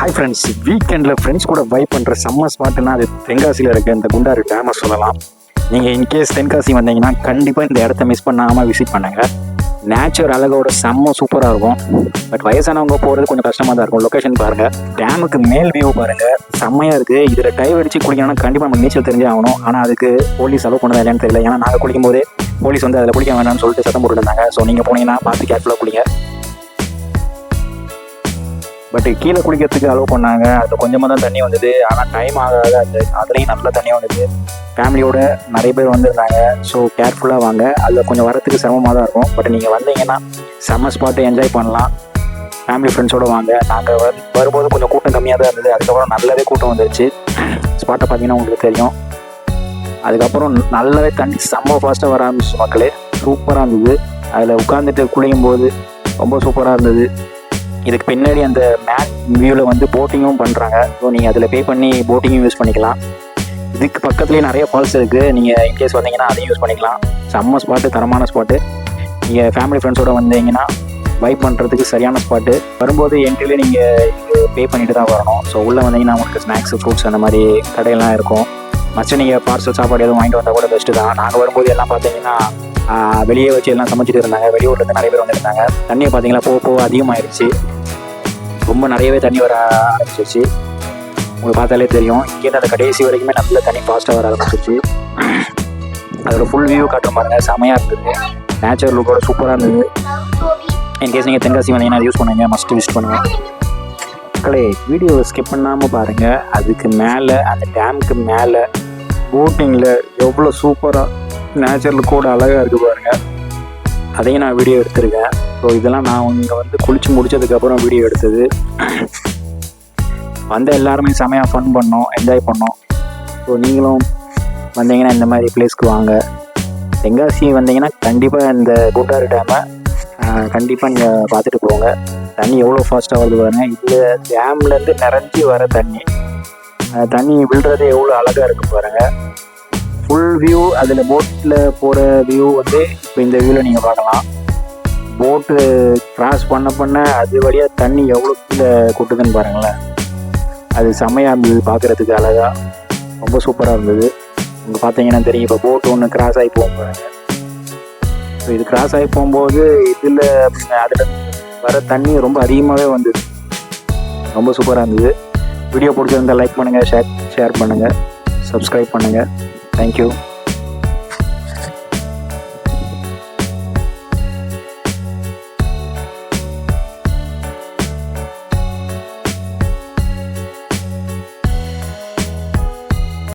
Hi friends, வீக்கெண்டில் friends கூட vibe பண்ணுற செம்ம ஸ்பாட்டுன்னா அது தென்காசியில் இருக்க இந்த குண்டாறு டேமை சொல்லலாம். நீங்கள் இன்கேஸ் தென்காசி வந்தீங்கன்னா கண்டிப்பாக இந்த இடத்த மிஸ் பண்ணாமல் விசிட் பண்ணுங்கள். நேச்சர் அழகோட செம்ம சூப்பராக இருக்கும். பட் வயசானவங்க போகிறது கொஞ்சம் கஷ்டமாக தான் இருக்கும். லொக்கேஷன் பாருங்கள், டேமுக்கு மேல் வியூ பாருங்கள், செம்மையாக இருக்குது. இதில் டைவ் அடித்து குளிக்கணும்னா கண்டிப்பாக நம்ம நீச்சல் தெரிஞ்சே ஆகணும். ஆனால் அதுக்கு போலீஸ் அலோவ் பண்ணதா இல்லையான்னு தெரியல. ஏன்னா நாங்கள் குளிக்கும் போதே போலீஸ் வந்து அதில் குளிக்க வேண்டாம்னு சொல்லிட்டு சத்தம் போட்டுருந்தாங்க. ஸோ நீங்கள் போனீங்கன்னா பார்த்து கேர்ஃபுல்லாக குளிங்க. பட் கீழே குளிக்கிறதுக்கு அலோவ் பண்ணாங்க. அதில் கொஞ்சமாக தான் தண்ணி வந்தது. ஆனால் டைம் ஆகாத அதுலேயும் நல்ல தண்ணி வந்தது. ஃபேமிலியோட நிறைய பேர் வந்திருந்தாங்க. ஸோ கேர்ஃபுல்லாக வாங்க. அதில் கொஞ்சம் வரத்துக்கு சிரமமாக தான் இருக்கும். பட் நீங்கள் வந்தீங்கன்னா செம்ம ஸ்பாட்டை என்ஜாய் பண்ணலாம். ஃபேமிலி ஃப்ரெண்ட்ஸோடு வாங்க. நாங்கள் வரும்போது கொஞ்சம் கூட்டம் கம்மியாக தான் இருந்தது. அதுக்கப்புறம் நல்லாவே கூட்டம் வந்துருச்சு. ஸ்பாட்டை பார்த்தீங்கன்னா உங்களுக்கு தெரியும். அதுக்கப்புறம் நல்லாவே தண்ணி செம்ம ஃபாஸ்ட்டாக வர ஆரம்பிச்சு மக்களே. சூப்பராக இருந்தது. அதில் உட்காந்துட்டு குளிக்கும் போது ரொம்ப சூப்பராக இருந்தது. இதுக்கு பின்னாடி அந்த மேட் வியூவில் வந்து போட்டிங்கும் பண்ணுறாங்க. ஸோ நீங்கள் அதில் பே பண்ணி போட்டிங்கும் யூஸ் பண்ணிக்கலாம். இதுக்கு பக்கத்துலேயே நிறைய ஃபால்ஸ் இருக்குது. நீங்கள் இன்கேஸ் வந்தீங்கன்னா அதையும் யூஸ் பண்ணிக்கலாம். செம்ம ஸ்பாட்டு, தரமான ஸ்பாட்டு. நீங்கள் ஃபேமிலி ஃப்ரெண்ட்ஸோடு வந்தீங்கன்னா வைப் பண்ணுறதுக்கு சரியான ஸ்பாட்டு. வரும்போது என்ட்ரிலே நீங்கள் பே பண்ணிட்டு தான் வரணும். ஸோ உள்ளே வந்தீங்கன்னா உங்களுக்கு ஸ்நாக்ஸ், ஃப்ரூட்ஸ் அந்த மாதிரி கடையெல்லாம் இருக்கும். மற்ற நீங்கள் பார்சல் சாப்பாடு எதுவும் வாங்கிட்டு வந்தால் கூட பெஸ்ட்டு தான். நாங்கள் வரும்போது எல்லாம் பார்த்தீங்கன்னா வெளியே வச்சு எல்லாம் சமைச்சிட்டு இருந்தாங்க. வெளியூர்லேருந்து நிறைய பேர் வந்துருந்தாங்க. தண்ணியை பார்த்தீங்கன்னா போக அதிகமாகிடுச்சு. ரொம்ப நிறையவே தண்ணி வர ஆரம்பிச்சிருச்சு. உங்களுக்கு பார்த்தாலே தெரியும். இங்கேருந்து அந்த கடைசி வரைக்குமே நல்ல தண்ணி ஃபாஸ்ட்டாக வர ஆரம்பிச்சிருச்சு. அதோட ஃபுல் வியூ காட்டுற பாருங்க, செமையாக இருந்தது. நேச்சுரல் லுக்கோட சூப்பராக இருந்தது. இன்கேஸ் நீங்கள் தென்காசி வந்தீங்கன்னா யூஸ் பண்ணுங்க, மஸ்ட் விசிட் பண்ணுங்கள். மக்களே, வீடியோ ஸ்கிப் பண்ணாமல் பாருங்கள். அதுக்கு மேலே அந்த டேமுக்கு மேலே போட்டிங்கில் எவ்வளோ சூப்பராக நேச்சுரல் லுக்கோட அழகாக இருக்குது பாருங்கள். அதையும் நான் வீடியோ எடுத்திருக்கேன். ஸோ இதெல்லாம் நான் இங்கே வந்து குளித்து முடித்ததுக்கப்புறம் வீடியோ எடுத்தது. வந்த எல்லாருமே செமையாக ஃபன் பண்ணோம், என்ஜாய் பண்ணோம். ஸோ நீங்களும் வந்தீங்கன்னா இந்த மாதிரி பிளேஸ்க்கு வாங்க. தென்காசி வந்தீங்கன்னா கண்டிப்பாக இந்த குண்டாறு டேமை கண்டிப்பாக நீங்கள் பார்த்துட்டு போங்க. தண்ணி எவ்வளோ ஃபாஸ்ட்டாக வருது பாருங்கள். இதில் டேம்லேருந்து நிறைஞ்சி வர தண்ணி விழுறது எவ்வளோ அழகாக இருக்குது பாருங்கள். ஃபுல் வியூ அதில் போட்டில் போகிற வியூ வந்து இப்போ இந்த வியூவில் நீங்கள் பார்க்கலாம். போட்டு கிராஸ் பண்ண அது வழியாக தண்ணி எவ்வளோ கீழே கொட்டுதுன்னு பாருங்களேன். அது செம்மையாக இருந்தது பார்க்குறதுக்கு, அழகாக ரொம்ப சூப்பராக இருந்தது. இங்கே பார்த்தீங்கன்னா தெரியும். இப்போ போட்டு ஒன்று கிராஸ் ஆகி போகிறாங்க. ஸோ இது கிராஸ் ஆகி போகும்போது இதில் அதில் வர தண்ணி ரொம்ப அதிகமாகவே வந்தது. ரொம்ப சூப்பராக இருந்தது. வீடியோ பிடிச்சிருந்தால் லைக் பண்ணுங்கள், ஷேர் பண்ணுங்கள், சப்ஸ்கிரைப் பண்ணுங்கள். Thank you.